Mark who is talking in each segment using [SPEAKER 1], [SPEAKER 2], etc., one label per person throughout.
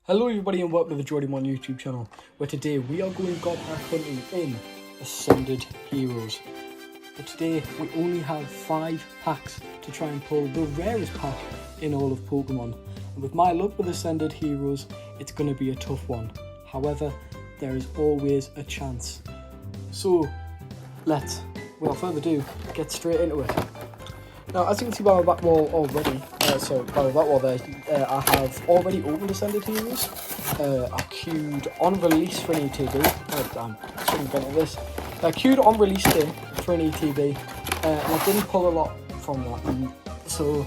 [SPEAKER 1] Hello everybody and welcome to the Jordy Mon YouTube channel, where today we are going god pack hunting in Ascended Heroes. But today we only have 5 packs to try and pull the rarest pack in all of Pokemon. And with my luck with Ascended Heroes, it's going to be a tough one. However, there is always a chance. So let's, without further ado, get straight into it. Now, as you can see by my back wall already, I have already opened Ascended Heroes. I queued on release for an ETB. Oh damn, I shouldn't have gone at this. I queued on release day for an ETB, and I didn't pull a lot from that. So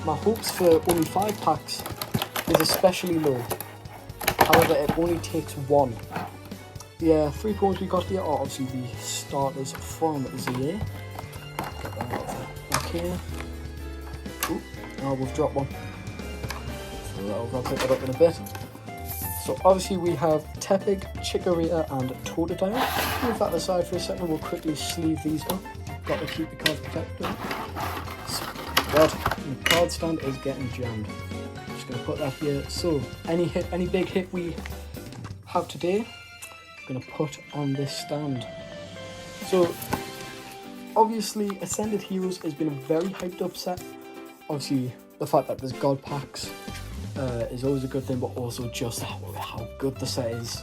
[SPEAKER 1] my hopes for only 5 packs is especially low. However, it only takes 1. The 3 pros we got here are obviously the starters from ZA. Get that out of back here. Ooh, oh, we've dropped one. So I'll pick that up in a bit. So obviously we have Tepig, Chikorita and Totodile. Move that aside for a second, we'll quickly sleeve these up. Got to keep the cards protected. God, the card stand is getting jammed. Just going to put that here. So any big hit we have today, I'm going to put on this stand. So obviously Ascended Heroes has been a very hyped up set. Obviously the fact that there's god packs is always a good thing, but also just how good the set is.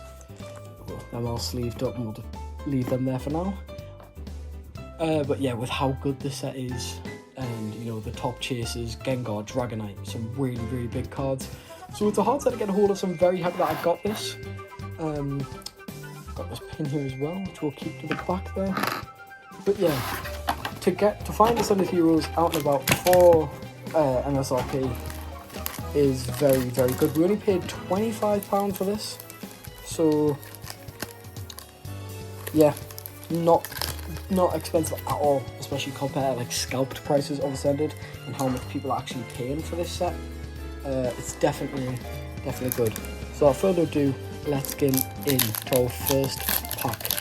[SPEAKER 1] Them all sleeved up and we'll just leave them there for now. But yeah, with how good the set is, and you know, the top chasers, Gengar, Dragonite, some really big cards. So it's a hard set to get a hold of, so I'm very happy that I got this. Got this pin here as well, which we'll keep to the back there. But yeah, to find Ascended Heroes out and about for MSRP is very good. We only paid £25 for this, so yeah, not expensive at all, especially compared to like scalped prices of Ascended and how much people are actually paying for this set. It's definitely good. So without further ado, let's get into our first pack.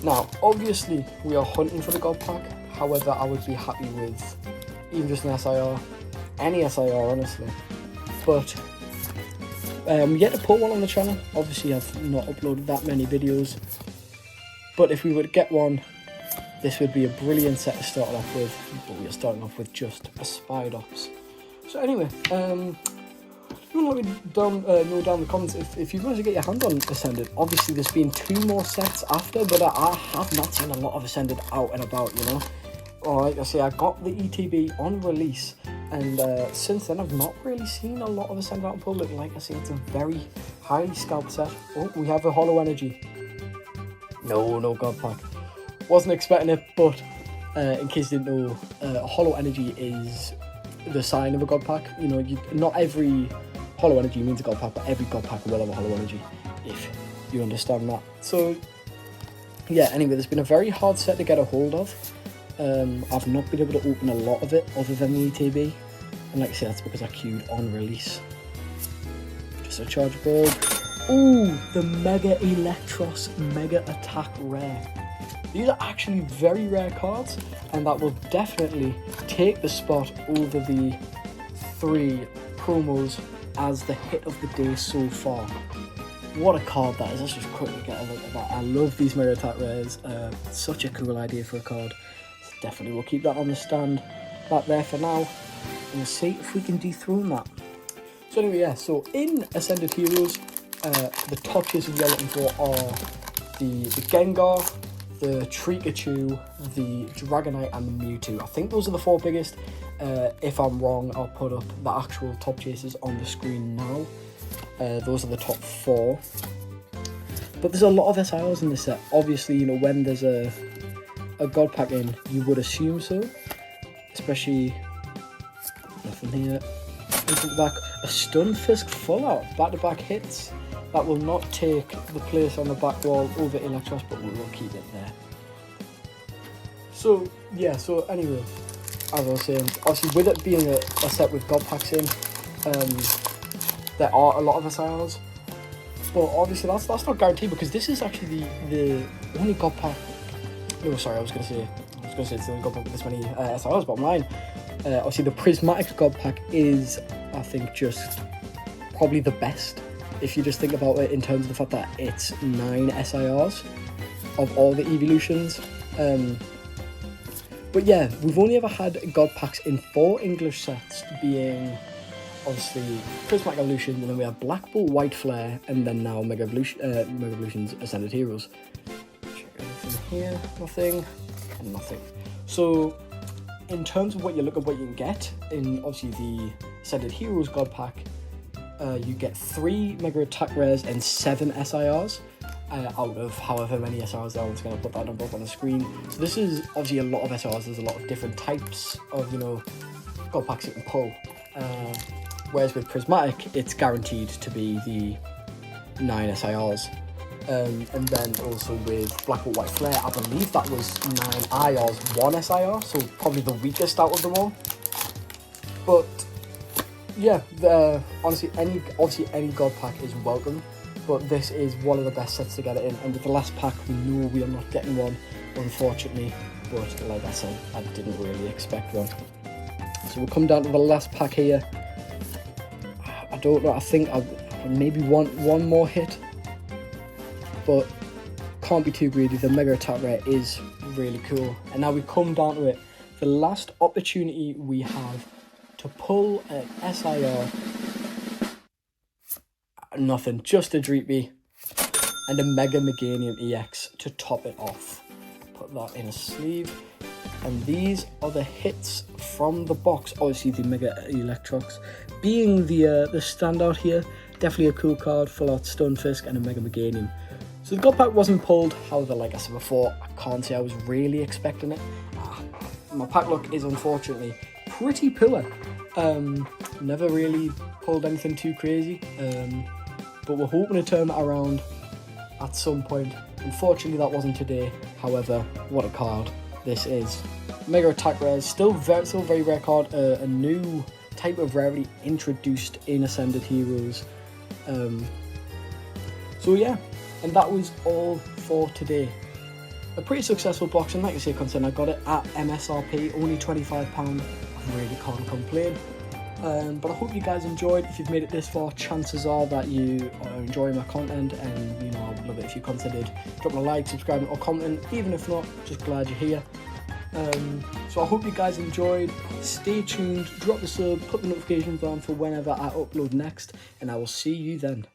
[SPEAKER 1] Now, obviously, we are hunting for the god pack. However, I would be happy with even just an SIR, any SIR, honestly. But yet to put one on the channel. Obviously, I've not uploaded that many videos. But if we were to get one, this would be a brilliant set to start off with. But we are starting off with just a Spidops. So anyway, you let me know down in the comments if you managed to get your hand on Ascended. Obviously there's been 2 more sets after, but I have not seen a lot of Ascended out and about, you know. Like I say, I got the ETB on release, and since then I've not really seen a lot of Ascended out in public. Like I say, it's a very highly scalped set. Oh, we have a Holo Energy. No god pack. Wasn't expecting it, but in case you didn't know, Holo Energy is the sign of a god pack. You know, not every Holo Energy means a god pack, but every god pack will have a Holo Energy, if you understand that. So yeah, anyway, there's been a very hard set to get a hold of. I've not been able to open a lot of it other than the ETB, and like I said, that's because I queued on release. Just a charge bulb. Ooh, the Mega Electros Mega Attack Rare. These are actually very rare cards, and that will definitely take the spot over the 3 promos as the hit of the day so far. What a card that is. Let's just quickly get a look at that. I love these Mega Attack Rares. Such a cool idea for a card. So definitely we'll keep that on the stand. That there for now. And we'll see if we can dethrone that. So anyway, yeah, so in Ascended Heroes, the top chasers we're looking for are the Gengar, the Trikachu, the Dragonite and the Mewtwo. I think those are the 4 biggest. If I'm wrong, I'll put up the actual top chasers on the screen now. Those are the top 4. But there's a lot of SIRs in this set. Obviously, you know, when there's a god pack in, you would assume so. Especially, nothing here. Back, a Stunfisk full out, back-to-back hits. That will not take the place on the back wall over Electros, but we will keep it there. So yeah, so anyway, as I was saying, obviously with it being a set with god packs in, there are a lot of SIRs, but obviously that's not guaranteed, because this is actually the only god pack. No, sorry, I was gonna say it's the only god pack with this many SIRs, but mine. Obviously the Prismatic god pack is, I think, just probably the best, if you just think about it in terms of the fact that it's 9 SIRs of all the evolutions. But yeah, we've only ever had God packs in 4 English sets, being obviously Prismatic Evolution, and then we have Black Bolt, White Flare, and then now Mega Evolution's Ascended Heroes. Check anything here, nothing, and nothing. So in terms of what you can get in obviously the Ascended Heroes God pack, you get 3 Mega Attack Rares and 7 SIRs. Out of however many SRs there are. I'm just going to put that number up on the screen. So this is obviously a lot of SRs. There's a lot of different types of, God packs you can pull. Whereas with Prismatic, it's guaranteed to be the 9 SIRs. And then also with Black Bolt, White Flare, I believe that was 9 IRs, 1 SIR, so probably the weakest out of them all. But yeah, honestly, any God pack is welcome. But this is one of the best sets to get it in, and with the last pack we know we are not getting one, unfortunately, but like I said, I didn't really expect one. So we'll come down to the last pack here. I don't know, I think I maybe want one more hit, but can't be too greedy. The Mega Attack Rare is really cool. And now we come down to it, the last opportunity we have to pull an SIR. Nothing, just a Dreepy and a Mega Meganium EX to top it off. Put that in a sleeve, and these are the hits from the box. Obviously the Mega Electrox being the standout here. Definitely a cool card, full out Stunfisk and a Mega Meganium. So the God pack wasn't pulled, however, like I said before, I can't say I was really expecting it. My pack luck is unfortunately pretty poor. Never really pulled anything too crazy. But we're hoping to turn that around at some point. Unfortunately, that wasn't today. However, what a card this is. Mega Attack Rares, still very rare card. A new type of rarity introduced in Ascended Heroes. So yeah, and that was all for today. A pretty successful box, and like I say, considering I got it at MSRP, only £25. I really can't complain. But I hope you guys enjoyed. If you've made it this far, chances are that you are enjoying my content, and I would love it if you considered dropping a like, subscribing, or commenting. Even if not, just glad you're here. So I hope you guys enjoyed. Stay tuned, drop a sub, put the notifications on for whenever I upload next, and I will see you then.